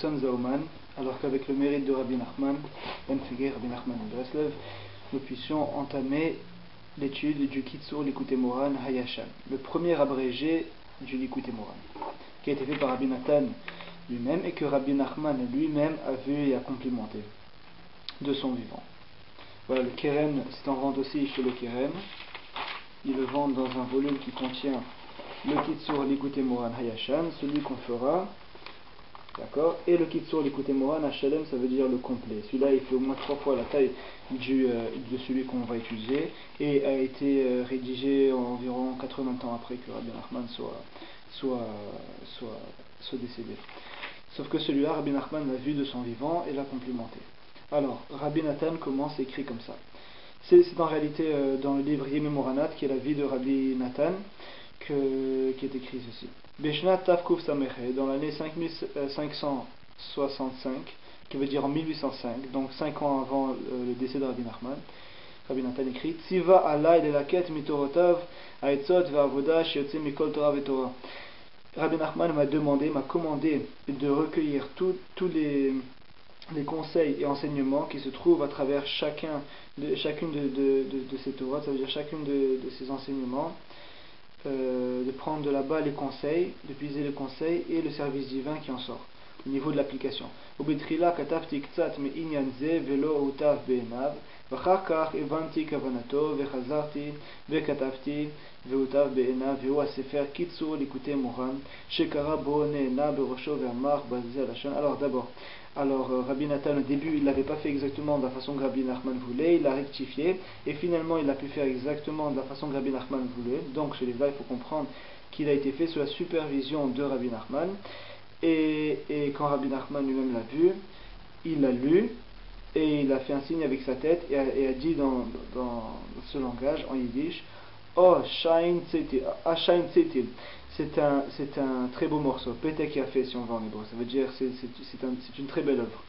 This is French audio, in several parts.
Rachon Zauman, alors qu'avec le mérite de Rabbi Nachman, Ben Figuer, Rabbi Nachman de Breslev, nous puissions entamer l'étude du Kitsur Likutei Moharan Hayashan, le premier abrégé du Likutei Moharan, qui a été fait par Rabbi Nathan lui-même et que Rabbi Nachman lui-même a vu et a complimenté de son vivant. Voilà, le Keren, c'est en vente aussi chez le Keren. Ils le vendent dans un volume qui contient le Kitsur Likutei Moharan Hayashan, celui qu'on fera, d'accord, et le Kitsur Likutei Moharan Hashalem, ça veut dire le complet. Celui-là, il fait au moins 3 fois la taille de celui qu'on va étudier et a été rédigé environ 80 ans après que Rabbi Nachman soit décédé. Sauf que celui-là, Rabbi Nachman l'a vu de son vivant et l'a complimenté. Alors, Rabbi Nathan commence écrit comme ça. C'est en réalité dans le livre Yemei Moranat, qui est la vie de Rabbi Nathan, qui est écrit ceci. Beshnat Tavkuf Sameche, dans l'année 5565, qui veut dire en 1805, donc 5 ans avant le décès de Rabbi Nachman, Rabbi Nathan écrit Tziva alay lelaket mitorotav aetzot ve'avoda sheyotze mikol Torah ve'Torah. Rabbi Nachman m'a commandé de recueillir tous les conseils et enseignements qui se trouvent à travers chacune de ces Torahs, ça veut dire chacune de ces enseignements, de prendre de là-bas les conseils, de puiser les conseils et le service divin qui en sort, au niveau de l'application. Ubitrila katavti ktsat me'inyan ze velo utav be'enav, v'achar kach evanti kavanato v'chazarti v'katavti ve'utav be'enav ve'hu hasefer Kitsur Likutei Moharan shekara bo ne'ena berosho ve'amar bazeh lashon. Alors Rabbi Nathan au début il l'avait pas fait exactement de la façon que Rabbi Nachman voulait, il l'a rectifié et finalement il a pu faire exactement de la façon que Rabbi Nachman voulait. Donc chez les là il faut comprendre qu'il a été fait sous la supervision de Rabbi Nachman et quand Rabbi Nachman lui-même l'a vu, il l'a lu et il a fait un signe avec sa tête et a dit dans ce langage en yiddish Oh Shain Tzetil. C'est un très beau morceau. Pétek qui a fait si on va en hébreu. Ça veut dire c'est une très belle œuvre.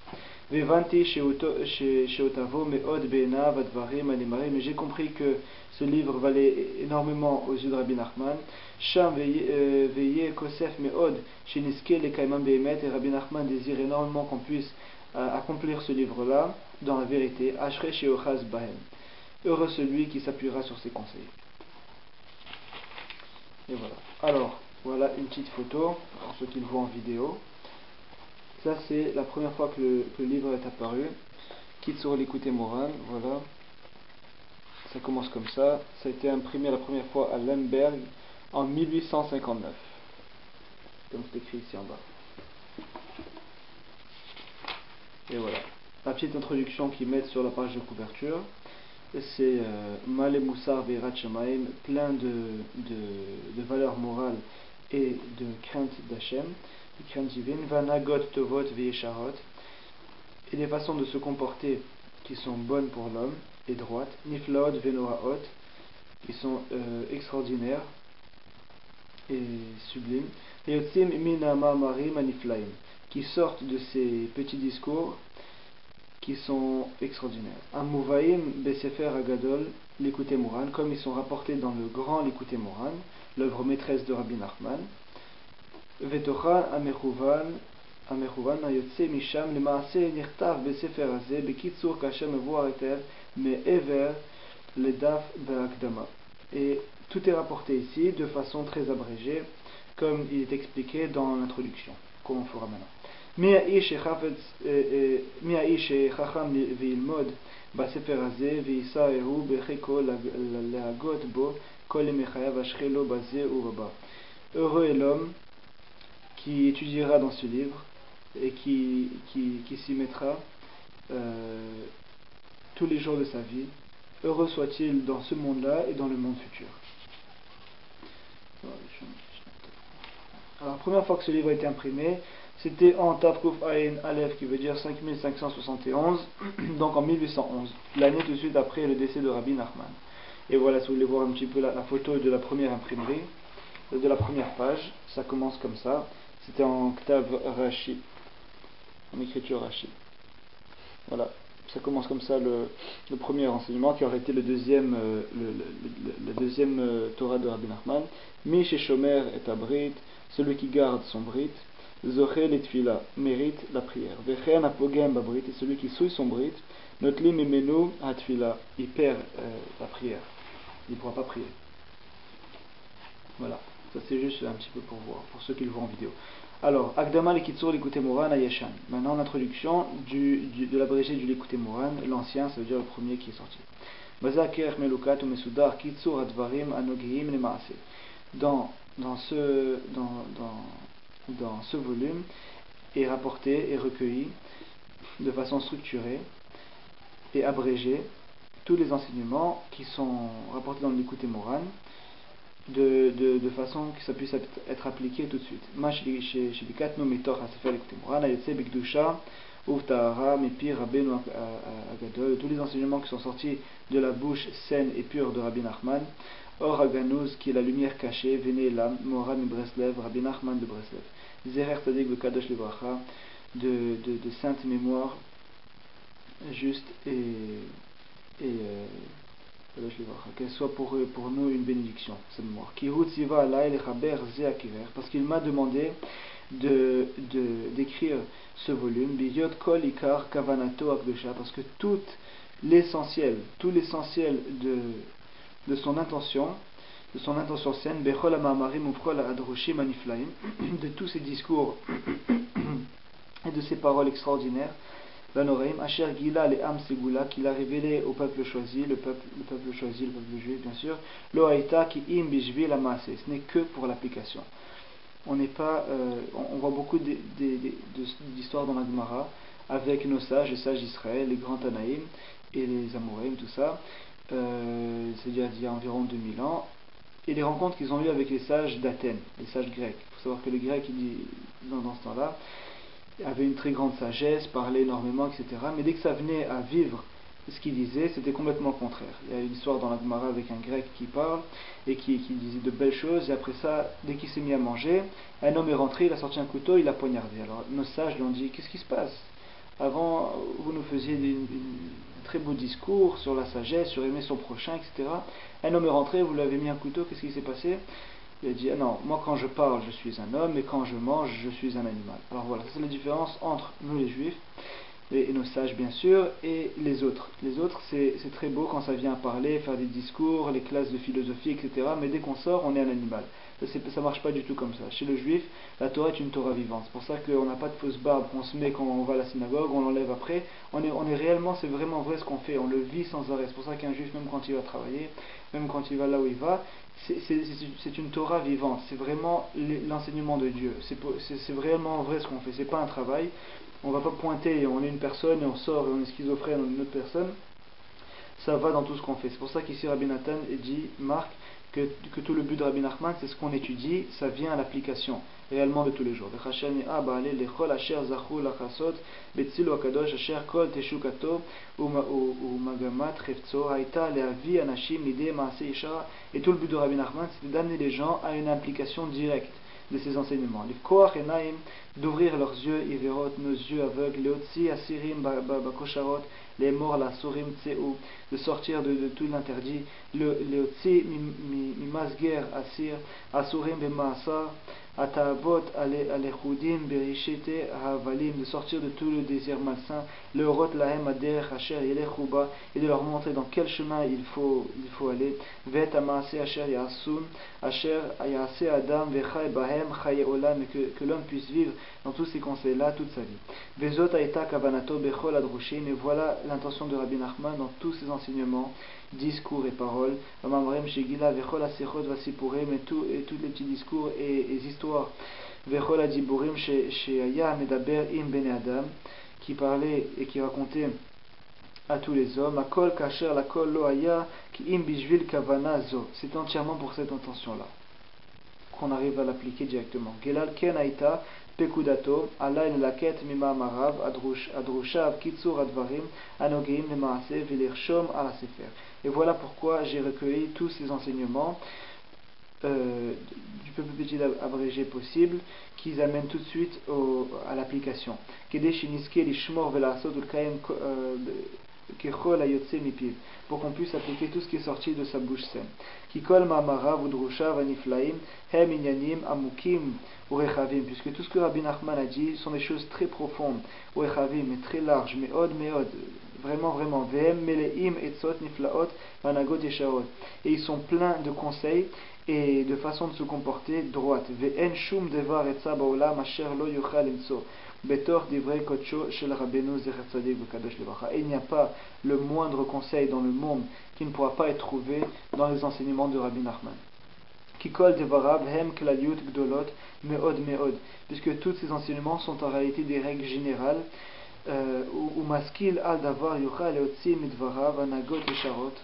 Vevanti sheotavo meod be'enav advarim animarim. Mais j'ai compris que ce livre valait énormément aux yeux de Rabbi Nachman. Sham veye kosef meod sheniske lekaimam be'emet. Et Rabbi Nachman désire énormément qu'on puisse accomplir ce livre-là dans la vérité. Ashrei sheochaz bahem. Heureux celui qui s'appuiera sur ses conseils. Et voilà. Alors, voilà une petite photo, pour ceux qui le voient en vidéo. Ça, c'est la première fois que le livre est apparu. Kitsur Likutei Moharan, voilà. Ça commence comme ça. Ça a été imprimé la première fois à Lemberg en 1859. Comme c'est écrit ici en bas. Et voilà. La petite introduction qu'ils mettent sur la page de couverture. C'est Malé Moussar Veirat Shamaim, plein de valeurs morales et de crainte d'Hachem, de crainte divine, Vanagot Tovot Veisharot, et des façons de se comporter qui sont bonnes pour l'homme et droites, Niflaot Venoraot, qui sont extraordinaires et sublimes, et Yotzim Minama Marim Aniflaim, qui sortent de ces petits discours qui sont extraordinaires. Amouvaim Besefer Agadol Likutei Moharan, comme ils sont rapportés dans le grand Likutei Moharan, l'œuvre maîtresse de Rabbi Nachman. Vetocha Amechuvan Ayotse Misham Lemaase Nirtav Besefer Azeh Bekitsur Kashem Evoar Eter Me'ever Ledaf Be'akdama. Et tout est rapporté ici de façon très abrégée, comme il est expliqué dans l'introduction, comme on fera maintenant. מי האיש חכם וילמוד בספר הזה ויסעהו בחיקו להגות בו כל ימי חייו אשרי לו בזה ובבא. Heureux est l'homme qui étudiera dans ce livre et qui s'y mettra tous les jours de sa vie. Heureux soit-il dans ce monde-là et dans le monde futur. Alors la première fois que ce livre a été imprimé, c'était en Tavkuf Ayin Aleph, qui veut dire 5571, donc en 1811, l'année tout de suite après le décès de Rabbi Nachman. Et voilà, si vous voulez voir un petit peu la photo de la première imprimerie, de la première page, ça commence comme ça. C'était en Ktav Rashi, en écriture Rashi. Voilà, ça commence comme ça le premier enseignement, qui aurait été le deuxième Torah de Rabbi Nachman. Mi Shomer et Abrit, celui qui garde son Brit. Zoché les tfila, mérite la prière. Vechen apogem babrit, et celui qui souille son brit, notlim emenu hatfila, il perd la prière. Il ne pourra pas prier. Voilà, ça c'est juste un petit peu pour voir, pour ceux qui le voient en vidéo. Alors, Akdama l'Ikitsur l'Ikute Moran Ayeshan. Maintenant, l'introduction de l'abrégé du l'Ikute Moran, l'ancien, ça veut dire le premier qui est sorti. Bazaker Melukat ou Mesudar Kitsur Advarim Anogihim Nemaase. Dans ce volume est rapporté et recueilli de façon structurée et abrégée tous les enseignements qui sont rapportés dans l'Ikute Moran de façon que ça puisse être appliqué tout de suite. Tous les enseignements qui sont sortis de la bouche saine et pure de Rabbi Nachman, Or Aganouz, qui est la lumière cachée, Véné Elam, Moran de Breslev, Rabbi Nachman de Breslev, Zerer Tzadik Bekadosh Livracha, de sainte mémoire, juste et qu'elle soit pour nous une bénédiction, cette mémoire. Parce qu'il m'a demandé d'écrire ce volume, parce que tout l'essentiel de son intention saine, de tous ses discours et de ses paroles extraordinaires, Asher Gila le Am Segula, qu'il a révélé au peuple choisi, le peuple juif bien sûr, Lo Haïta ki im bishvi la maase, ce n'est que pour l'application. On voit beaucoup d'histoires dans la Gemara avec nos sages, les sages d'Israël, les grands Tanaïm et les Amoraïm, tout ça, c'est-à-dire d'il y a environ 2000 ans, et les rencontres qu'ils ont eues avec les sages d'Athènes, les sages grecs. Il faut savoir que les Grecs, dans ce temps-là, avait une très grande sagesse, parlait énormément, etc. Mais dès que ça venait à vivre ce qu'il disait, c'était complètement le contraire. Il y a une histoire dans la Gemara avec un grec qui parle et qui disait de belles choses, et après ça, dès qu'il s'est mis à manger, un homme est rentré, il a sorti un couteau, il l'a poignardé. Alors nos sages lui ont dit: qu'est-ce qui se passe? Avant, vous nous faisiez un très beau discours sur la sagesse, sur aimer son prochain, etc. Un homme est rentré, vous lui avez mis un couteau, qu'est-ce qui s'est passé? Il a dit: ah non, moi quand je parle je suis un homme, et quand je mange je suis un animal. Alors voilà, c'est la différence entre nous les juifs, et nos sages bien sûr, et les autres. Les autres, c'est très beau quand ça vient à parler, faire des discours, les classes de philosophie, etc. Mais dès qu'on sort, on est un animal. Ça marche pas du tout comme ça. Chez le juif, la Torah est une Torah vivante. C'est pour ça qu'on n'a pas de fausse barbe qu'on se met quand on va à la synagogue, on l'enlève après. On est réellement, c'est vraiment vrai ce qu'on fait, on le vit sans arrêt. C'est pour ça qu'un juif, même quand il va travailler, même quand il va là où il va, c'est une Torah vivante. C'est vraiment l'enseignement de Dieu. C'est vraiment vrai ce qu'on fait. C'est pas un travail. On va pas pointer, on est une personne et on sort et on est schizophrène, on est une autre personne. Ça va dans tout ce qu'on fait. C'est pour ça qu'ici Rabbi Nathan dit, marque que tout le but de Rabbi Nachman, c'est ce qu'on étudie, ça vient à l'application réellement de tous les jours. Et tout le but de Rabbi Nachman, c'est d'amener les gens à une implication directe de ces enseignements. D'ouvrir leurs yeux, Iverot, nos yeux aveugles, Leotzi, Asirim, Bakosharot, les morts, la Sorim, Tseou, de sortir de tout l'interdit, Leotzi, Mimasger, Asir, Asurim, Bemaasar, Atavot, Alechudim, Berishete, Havalim, de sortir de tout le désir malsain, le Rot, Lahem, Ader, Asher, Yelechuba, et de leur montrer dans quel chemin il faut aller, Vet, Amase, Asher, Yasun, Asher, Yase, Adam, Vechai, Bahem, Chaye Olam, que l'homme puisse vivre dans tous ces conseils-là toute sa vie. Vezot, Aïta, Kavanato, Bechol, Adrushin, et voilà l'intention de Rabbi Nachman dans tous ses enseignements, discours et paroles, Mamrem, Shegila, Vechol, Asechot, Vasipurim, et tous les petits discours et histoires, Vechol, Adiburim, chez Aya, Medaber, Im, Bene Adam, qui parlait et qui racontait à tous les hommes, Akol, Kacher, la Kol, Lo Aya, Ki Im, Bishvil, Kavana, Zo. C'est entièrement pour cette intention-là qu'on arrive à l'appliquer directement. Gelal, Ken, Aïta, Pekudato, Allah el laket mima marav, adrushav, kitsur advarim, anogeim lemaase, vilirshom ala sefer. Et voilà pourquoi j'ai recueilli tous ces enseignements du peu plus petit abrégé possible, qu'ils amènent tout de suite à l'application. kechol hayotze mipiv, pour qu'on puisse appliquer tout ce qui est sorti de sa bouche saine. Kikol ma'amarav udrushav aniflaim hem inyanim amukim urechavim, puisque tout ce que Rabbi Nachman a dit sont des choses très profondes, urechavim, mais très larges, meod, vraiment, vraiment, vehem meleim etzot niflaot vanagot yeshaot, et ils sont pleins de conseils et de façon de se comporter droite. Ve'en shum devar etza ba'olam asher lo yuchal imso betor divrei kodsho shel Rabbeinu zecher tzadik v'kadosh levacha. Et il n'y a pas le moindre conseil dans le monde qui ne pourra pas être trouvé dans les enseignements de Rabbi Nachman. Kikol devarav hem klaliut gdolot meod, puisque tous ces enseignements sont en réalité des règles générales. Ou maskil al davar yuchal leotzi midvarav anagot yesharot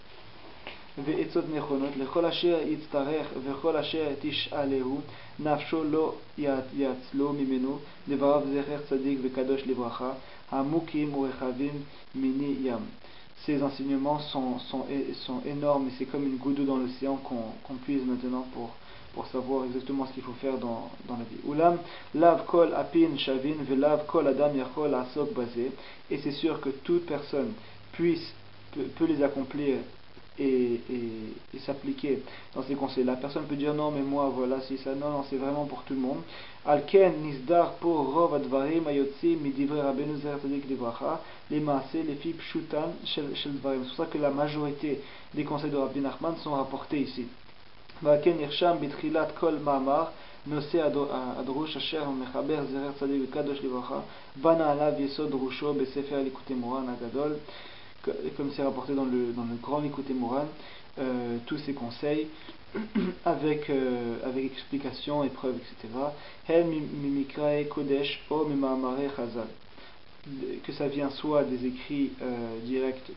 ועצות נכונות לכל אשר יצטרך וכל אשר תשאלהו נפשו לא יעצלו ממנו דבריו זכר צדיק וקדוש לברכה העמוקים ורחבים מיני ים. Ces enseignements sont énormes et c'est comme une goutte d'eau dans l'océan qu'on puise maintenant pour savoir exactement ce qu'il faut faire dans la vie. Ulam lav kol apin shavin velav kol adam yachol asok bazé, et c'est sûr que toute personne peut les accomplir et s'appliquer dans ces conseils. La personne peut dire non mais moi voilà si ça, non c'est vraiment pour tout le monde. Alken nisdar pour rov advarim ayotzi midivre Rabbeinu zecher tzadik livracha lemaase lefi pshutan shel dvarim. C'est pour ça que la majorité des conseils de Rabbi Nachman sont rapportés ici. Valken irsham bitchilat kol ma'amar nose adrush asher mechaber zecher tzadik v'kadosh livracha bana alav yesod drusho besefer likutei moran agadol, comme c'est rapporté dans le grand Likutei Moran, tous ces conseils avec explication, épreuve, etc. Hel mimikrae kodesh o mimamare chazal, que ça vient soit des écrits directs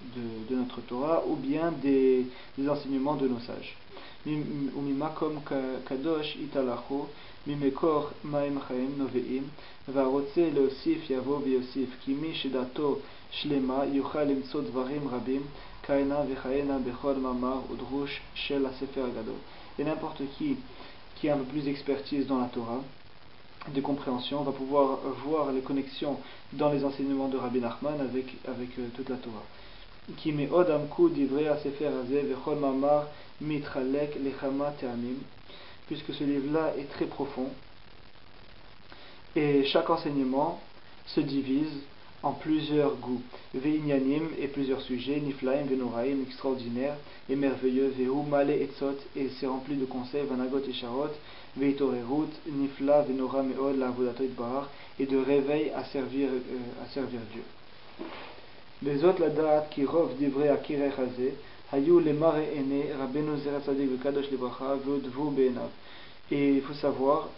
de notre Torah ou bien des enseignements de nos sages. Umimakom kadosh italacho mimekor maim chaim noveim והרוצה להוסיף יבוא ויוסיף כי מי שדעתו שלמה יוכל למצוא דברים רבים כהנה וכהנה בכל מאמר ודרוש של הספר הגדול. Et n'importe qui a un peu plus d'expertise dans la Torah, de compréhension, va pouvoir voir les connexions dans les enseignements de Rabbi Nachman avec toute la Torah. כי מאוד עמקו דברי הספר הזה וכל מאמר מתחלק לכמה טעמים, puisque ce livre-là est très profond et chaque enseignement se divise en plusieurs goûts, ve'inyanim, et plusieurs sujets, niflaim venoraim, extraordinaires et merveilleux, ve'hu male etzot, et c'est rempli de conseils, vanagot yesharot, ve'itorerut, nifla venora meod, la avodato itbarach, et de réveil à servir Dieu. Bezot la da'at ki rov divrei akirech hazeh hayu lemare ene Rabbeinu zecher tzadik v'kadosh livracha ve'udvu be'enav. Et il faut savoir,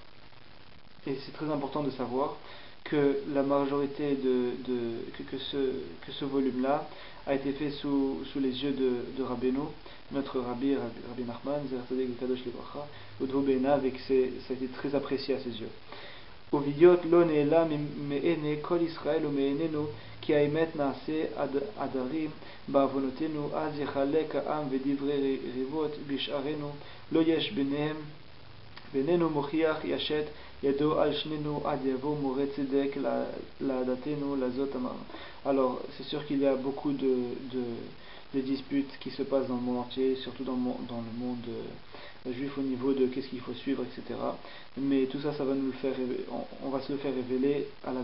et c'est très important de savoir, que la majorité que ce volume-là a été fait sous les yeux de Rabbeinu, notre Rabbi Nachman, zecher tzadik v'kadosh livracha, ve'udvu be'enav, et que ça a été très apprécié à ses yeux. ובידיעות לא נעלם מעיני כל ישראל ומעינינו כי האמת נעשה עדרים בעוונותינו אז יחלק העם ודברי ריבות בשערינו לא יש בינינו מוכיח ישת ידו על שנינו עד יבוא מורה צדק לעדתנו לזאת אמרנו. Alors c'est sûr qu'il y a beaucoup de disputes qui se passent dans le monde entier, surtout dans le monde juif au niveau de qu'est-ce qu'il faut suivre, etc. Mais tout ça, ça va nous le faire, on va se le faire révéler à la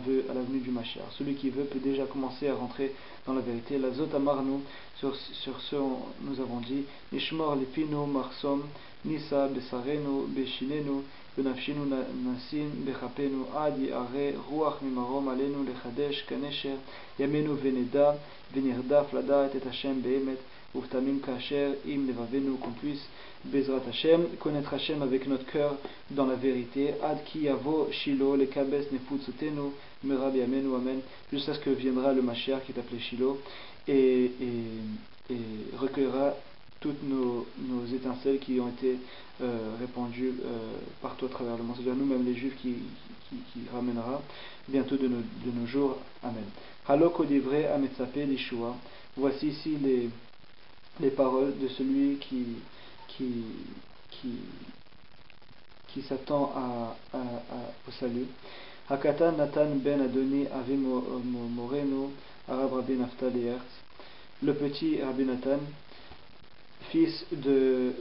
venue du Mashiach. Celui qui veut peut déjà commencer à rentrer dans la vérité. La Zot Amarnu, sur ce nous avons dit, Nishmor lipinu marsom nisa besarenu beshinenu benafshinu nasin bechapenu ad yare ruach mimarom alenu lechadesh kanesher yamenu veneda venirdaf ladat et Hashem behemet uftamim kasher im levavenu, qu'on puisse Bezrat Hashem, connaître Hashem avec notre cœur dans la vérité, ad ki yavo Shilo, le kabes nefutzotenu, merab yamenu, amen, jusqu'à ce que viendra le Mashiach qui est appelé Shilo et recueillera toutes nos étincelles qui ont été répandues partout à travers le monde, c'est-à-dire nous-mêmes les Juifs qui ramènera bientôt de nos jours, amen. Halok odivre ametzape l'Ishua, voici ici les paroles de celui qui s'attend au salut. Hakatan Natan ben Adoni Avim Moreno Arab Rabbi Naftali Hertz. le petit Rabbi Nathan, fils de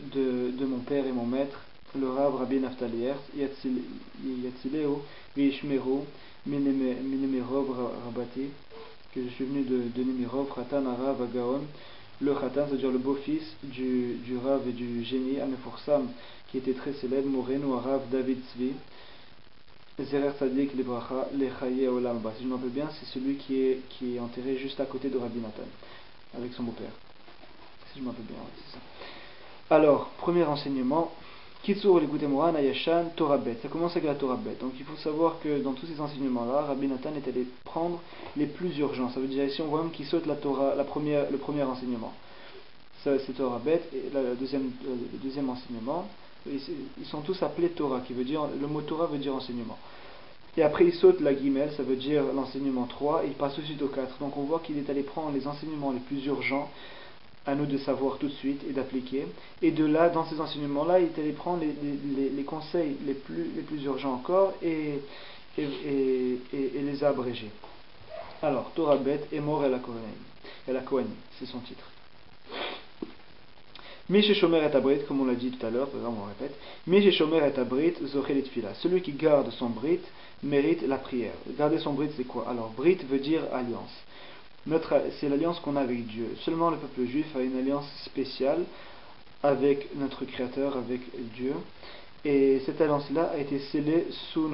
mon père et mon maître, le Rav Rabbi Naftali Herz, Yatzileu, Vishmeru, Minemirov Rabati, que je suis venu de Nimirov, Khatan Arav Agaon, le Khatan, c'est-à-dire le beau-fils du Rav et du génie Amefursam, qui était très célèbre, Morenu Arav David Tzvi, Zerer Tzadik Lebracha, Lechaye Olam Ba. Si je m'en rappelle bien, c'est celui qui est enterré juste à côté de Rabbi Nathan, avec son beau-père. Si je m'en rappelle bien, oui, c'est ça. Alors, premier enseignement, Kitsur Likutemura Nayashan Torah Bet. Ça commence avec la Torah Bet. Donc il faut savoir que dans tous ces enseignements-là, Rabbi Nathan est allé prendre les plus urgents. Ça veut dire ici on voit même qu'il saute la Torah, le premier enseignement. Ça, c'est Torah Bet. Et le deuxième enseignement, ils sont tous appelés Torah, qui veut dire, le mot Torah veut dire enseignement. Et après il saute la Gimel, ça veut dire l'enseignement 3, et il passe ensuite au 4. Donc on voit qu'il est allé prendre les enseignements les plus urgents, à nous de savoir tout de suite et d'appliquer. Et de là, dans ces enseignements-là, il est allé prendre les conseils les plus urgents encore et les a abrégés. Alors, Torah Bet, Emor El HaKohanim, c'est son titre. Mishe Shomer et Abrit, comme on l'a dit tout à l'heure, par exemple on répète, Mishe Shomer et Abrit, Zochel et Tfila. Celui qui garde son Brit mérite la prière. Garder son Brit, c'est quoi? Alors, Brit veut dire alliance. C'est l'alliance qu'on a avec Dieu. Seulement le peuple juif a une alliance spéciale avec notre Créateur, avec Dieu. Et cette alliance-là a été scellée sur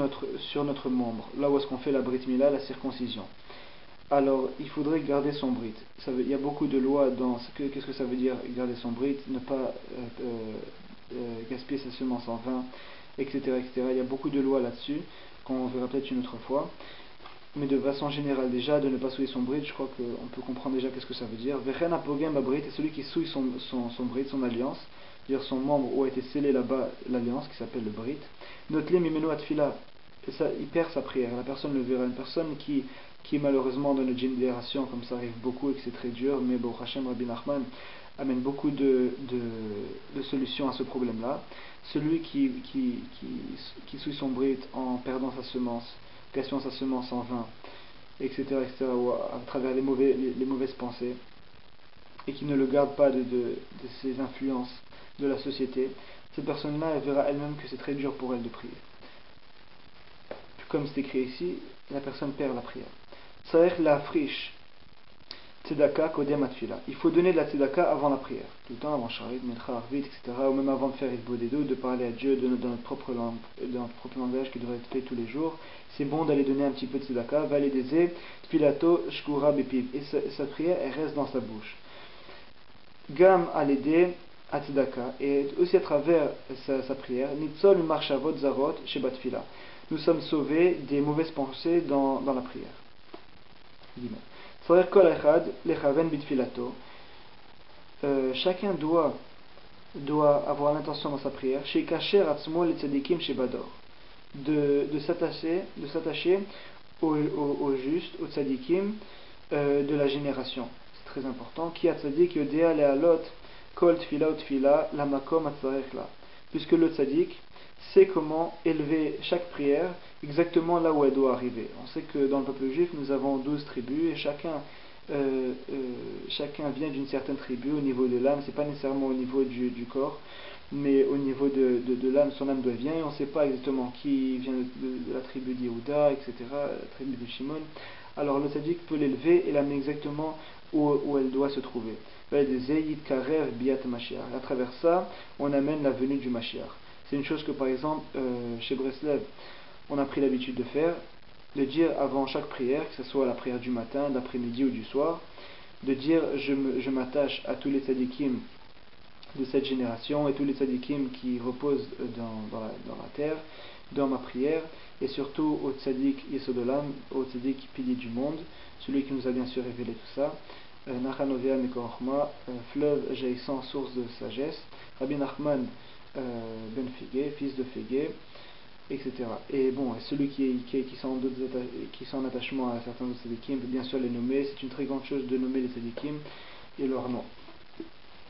notre membre, là où est-ce qu'on fait la Brit Mila, la circoncision. Alors, il faudrait garder son Brit. Il y a beaucoup de lois dans qu'est-ce que ça veut dire garder son Brit, ne pas gaspiller sa semence en vain, etc., etc. Il y a beaucoup de lois là-dessus, qu'on verra peut-être une autre fois. Mais de façon générale déjà, de ne pas souiller son brit, je crois qu'on peut comprendre déjà qu'est-ce que ça veut dire. Vechen apogem brit, est celui qui souille son brit, son alliance, c'est-à-dire son membre où a été scellé là-bas l'alliance, qui s'appelle le brit. Notlim imenu atfila, il perd sa prière, la personne le verra. Une personne qui malheureusement dans notre génération, comme ça arrive beaucoup et que c'est très dur, mais bon, Hachem Rabbi Nachman amène beaucoup de solutions à ce problème-là. Celui qui souille son brit en perdant sa semence, gaspillant sa semence en vain, etc., ou à travers les mauvaises pensées, et qui ne le garde pas de ces influences de la société, cette personne-là, elle verra elle-même que c'est très dur pour elle de prier. Puis comme c'est écrit ici, la personne perd la prière. Tzarech la friche tzedaka kodem atfila. Il faut donner de la tzedaka avant la prière, tout le temps avant Sharit, Mincha, Arvit, etc., ou même avant de faire Isbodedo, de parler à Dieu dans notre propre langue, dans notre propre langage qui devrait être fait tous les jours. C'est bon d'aller donner un petit peu de tzedaka, valideze, tfilato, shkura bepiv, et sa prière, elle reste dans sa bouche. Gam alede à tzedaka, et aussi à travers sa prière, nitzol marchavot zarot shebat tfila. Nous sommes sauvés des mauvaises pensées dans la prière. Chacun doit avoir l'intention dans sa prière de s'attacher au juste, au tzadikim de la génération. C'est très important. Qui a tzadik yodea le'alot kol tfila ou tfila la makom atzarech la. Puisque le tzadik sait comment élever chaque prière exactement là où elle doit arriver. On sait que dans le peuple juif, nous avons 12 tribus et chacun vient d'une certaine tribu au niveau de l'âme. C'est pas nécessairement au niveau du corps, mais au niveau de l'âme, son âme doit vient, et on ne sait pas exactement qui vient de la tribu d'Yehuda, etc., la tribu de Shimon. Alors le tzaddik peut l'élever et l'amener exactement où elle doit se trouver. À travers ça, on amène la venue du Mashiach. C'est une chose que par exemple chez Breslev on a pris l'habitude de faire, de dire avant chaque prière, que ce soit la prière du matin, d'après-midi ou du soir, de dire je m'attache à tous les tzadikim de cette génération et tous les tzadikim qui reposent dans la terre, dans ma prière, et surtout au tzadik Yesodolam, au tzadik pilier du monde, celui qui nous a bien sûr révélé tout ça, Nachanovia Mekorchma, fleuve jaillissant, source de sagesse, Rabbi Nachman ben Figué, fils de Figué, etc. Et bon, celui qui sont en attachement à certains autres tzadikim peut bien sûr les nommer. C'est une très grande chose de nommer les tzadikim et leur nom.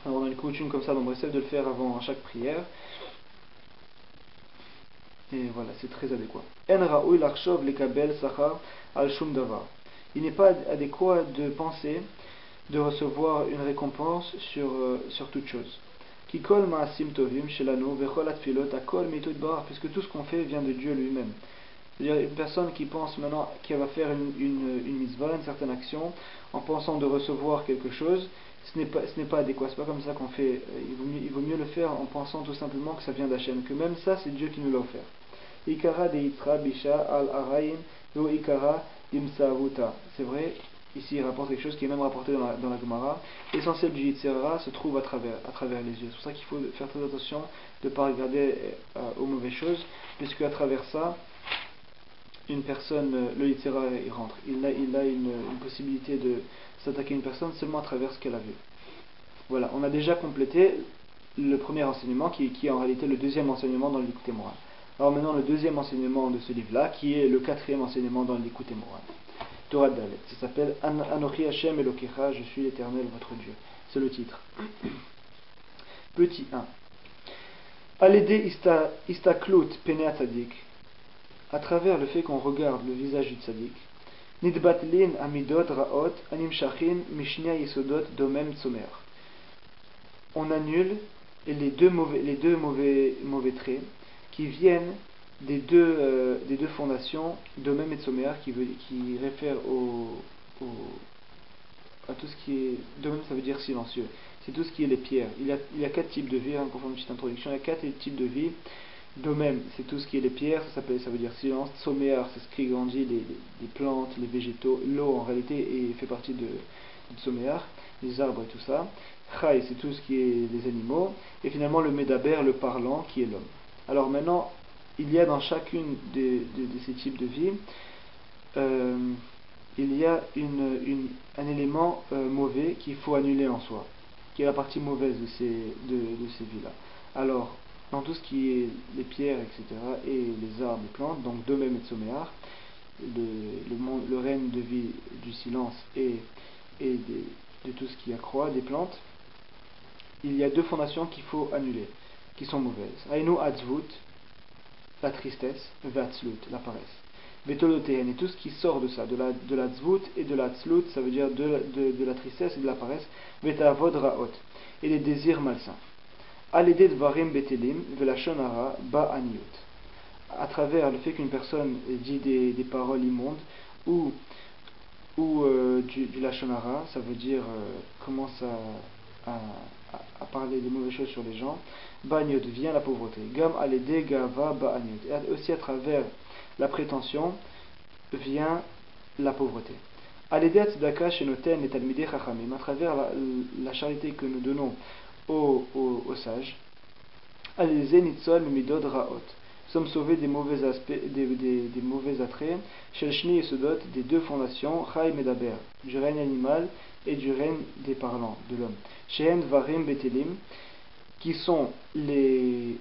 Alors on a une coutume comme ça dans Breslev de le faire avant chaque prière. Et voilà, c'est très adéquat. En ra'oui l'achshov lekabel sachar al shum davar. Il n'est pas adéquat de penser de recevoir une récompense sur toute chose. Qui kol ma'asim tovim shelanu vechol atfilot akol mito yitbarach, puisque tout ce qu'on fait vient de Dieu lui-même. C'est-à-dire une personne qui pense maintenant qu'elle va faire une mitzvah, une certaine action, en pensant de recevoir quelque chose, ce n'est pas adéquat, c'est pas comme ça qu'on fait. Il vaut mieux le faire en pensant tout simplement que ça vient d'Hachem, que même ça c'est Dieu qui nous l'a offert. Ikara de Yitra Bisha al Arayin Lo Ikara Imsavuta. C'est vrai, ici il rapporte quelque chose qui est même rapporté dans la Gemara. L'essentiel du Yitzhara se trouve à travers les yeux. C'est pour ça qu'il faut faire très attention de ne pas regarder aux mauvaises choses, puisque à travers ça, une personne, le Yitzhara il rentre. Il a une possibilité de s'attaquer à une personne seulement à travers ce qu'elle a vu. Voilà, on a déjà complété le premier enseignement qui est en réalité le deuxième enseignement dans l'écoute morale. Alors maintenant le deuxième enseignement de ce livre-là qui est le quatrième enseignement dans l'écoute morale. Torah Dalet, ça s'appelle Anochi Hashem Elokecha, je suis l'Éternel votre Dieu. C'est le titre. Petit 1. Alédé istaklut pene tzadik, à travers le fait qu'on regarde le visage du tzadik, nidbatlin amidot raot animshachin mishnia yesodot domem tzomer. On annule les deux mauvais traits qui viennent des deux fondations domem et tzomer, qui réfèrent à tout ce qui est domem, ça veut dire silencieux. C'est tout ce qui est les pierres. Il y a 4 types de vie, pour faire une petite introduction, il y a 4 types de vie. Domem, c'est tout ce qui est les pierres, ça veut dire silence. Tzomer, c'est ce qui grandit, les plantes, les végétaux. L'eau, en réalité, fait partie de Tzomer, les arbres et tout ça. Chai, c'est tout ce qui est les animaux. Et finalement, le Medaber, le parlant, qui est l'homme. Alors maintenant, il y a dans chacune de ces types de vie, il y a un élément mauvais qu'il faut annuler en soi, qui est la partie mauvaise de ces vies-là. Alors, dans tout ce qui est les pierres, etc., et les arbres, les plantes, donc Domem et Tzomear, le règne de vie du silence et de tout ce qui accroît, des plantes, il y a 2 fondations qu'il faut annuler, qui sont mauvaises. Ainu Atzvut, la tristesse, Vatzlut, la paresse. Vetolotéen, et tout ce qui sort de ça, de la tzvut et de la tzlut, ça veut dire de la tristesse et de la paresse, Vetavod Raot, et les désirs malsains. Alédé Dvarim Betelim, Velashonara, Ba'aniut. À travers le fait qu'une personne dit des paroles immondes, ou du Lashonara, ça veut dire commence à parler de mauvaises choses sur les gens, Ba'aniut, vient la pauvreté. Gam Alédé Gava Ba'aniut. Et aussi à travers la prétention vient la pauvreté. Alédé Tzedaka Shenoten et Talmidei Chachamim, à travers la charité que nous donnons aux sages, Alédé Nitzol Midod Raot, sommes sauvés des mauvais aspects, des mauvais attraits, Shel Shni Yesodot, des 2 fondations, Chai Medaber, du règne animal et du règne des parlants, de l'homme. Shehen Varim Betelim, qui sont les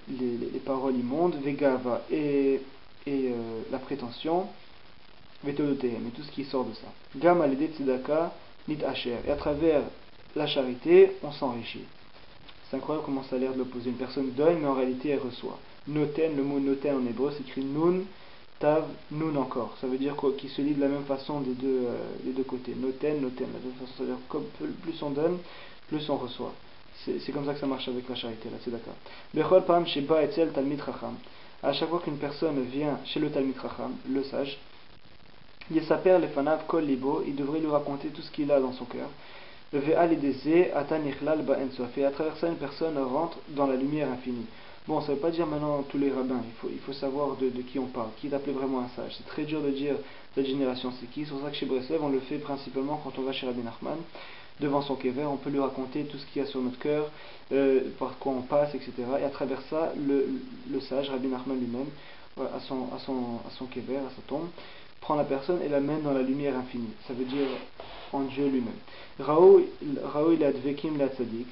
paroles immondes, Vegava et la prétention, Vetolotéem, et tout ce qui sort de ça. Gam Alédé Tzedaka Nit Asher, et à travers la charité, on s'enrichit. C'est incroyable comment ça a l'air de l'opposé. Une personne donne, mais en réalité elle reçoit. Noten, le mot noten en hébreu s'écrit nun, tav, nun encore. Ça veut dire qu'il se lit de la même façon des deux côtés. Noten, noten. De toute façon, ça veut dire que plus on donne, plus on reçoit. C'est comme ça que ça marche avec la charité, là, c'est d'accord. Bechol pam sheba etzel talmid chacham. À chaque fois qu'une personne vient chez le talmid chacham, le sage, yesaper lefanav kol libo, il devrait lui raconter tout ce qu'il a dans son cœur. Et à travers ça, une personne rentre dans la lumière infinie. Bon, ça ne veut pas dire maintenant tous les rabbins, il faut savoir de qui on parle, qui est appelé vraiment un sage. C'est très dur de dire cette génération c'est qui, c'est pour ça que chez Breslev, on le fait principalement quand on va chez Rabbi Nachman, devant son kever, on peut lui raconter tout ce qu'il y a sur notre cœur, par quoi on passe, etc. Et à travers ça, le sage, Rabbi Nachman lui-même, à son kever, à sa tombe, prend la personne et la mène dans la lumière infinie. Ça veut dire en Dieu lui-même. Raoui la dvekim la tzadik.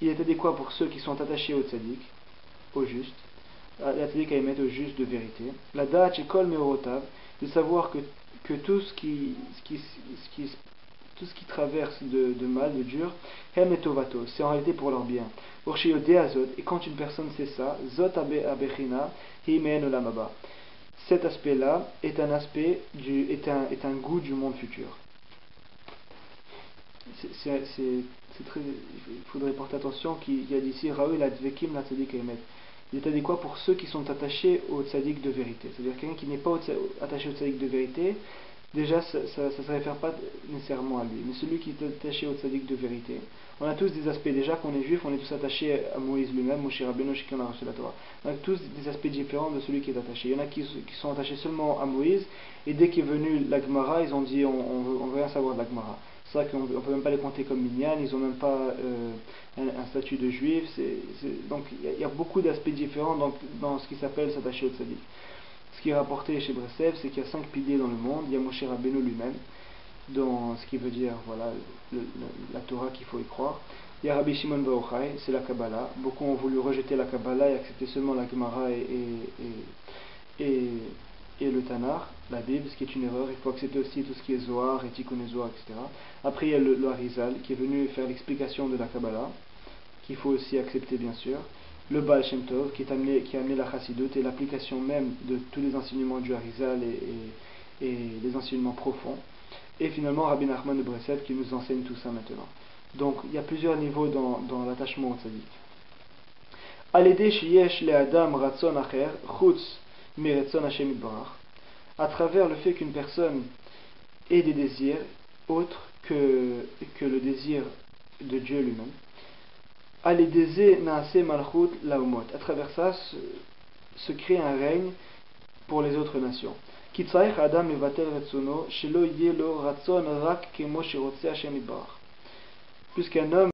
Il est adéquat pour ceux qui sont attachés au tzadik, au juste. La tzadik à émettre au juste de vérité. La da'at shekol meorotav, de savoir que tout ce qui traverse de mal, de dur, hem et tovato, c'est en réalité pour leur bien. Et quand une personne sait ça, zot abechina hi me'en olam haba. Cet aspect-là est un goût du monde futur. il faudrait porter attention qu'il y a d'ici Raoul Advekim la Tzadik Emet. Il est adéquat pour ceux qui sont attachés au tzaddik de vérité. C'est-à-dire quelqu'un qui n'est pas attaché au tzaddik de vérité, déjà ça ne se réfère pas nécessairement à lui. Mais celui qui est attaché au tzaddik de vérité, on a tous des aspects, déjà qu'on est juif, on est tous attachés à Moïse lui-même, Moshe Rabbeinu, qui en a reçu la Torah. On a tous des aspects différents de celui qui est attaché. Il y en a qui sont attachés seulement à Moïse, et dès qu'est venu la Gemara, ils ont dit on veut rien savoir de la Gemara. C'est vrai qu'on ne peut même pas les compter comme minyan, ils n'ont même pas un statut de juif. Donc il y a beaucoup d'aspects différents dans ce qui s'appelle s'attacher au tzaddik. Ce qui est rapporté chez Breslev, c'est qu'il y a 5 piliers dans le monde. Il y a Moshe Rabbeinu lui-même, dans ce qui veut dire voilà, la Torah qu'il faut y croire. Il y a Rabbi Shimon Bar Yochai, c'est la Kabbalah. Beaucoup ont voulu rejeter la Kabbalah et accepter seulement la Gemara et le Tanakh, la Bible, ce qui est une erreur. Il faut accepter aussi tout ce qui est Zohar et Tikkun Zohar, etc. Après il y a le Harizal qui est venu faire l'explication de la Kabbalah, qu'il faut aussi accepter bien sûr. Le Baal Shem Tov qui a amené la Chassidut et l'application même de tous les enseignements du Harizal et les enseignements profonds. Et finalement Rabbi Nachman de Breslev qui nous enseigne tout ça maintenant. Donc il y a plusieurs niveaux dans l'attachement au tzaddik. Aledé sheyesh le adam ratzon acher chutz miretzon Hashem yitbarach. À travers le fait qu'une personne ait des désirs autres que le désir de Dieu lui-même. Aledé naase malchut laumot. À travers ça se crée un règne pour les autres nations. Kitzaich adam mevatel retzono shelo yeh lo ratzon rak kemo shirotze Hashem yitbarach. Puisqu'un homme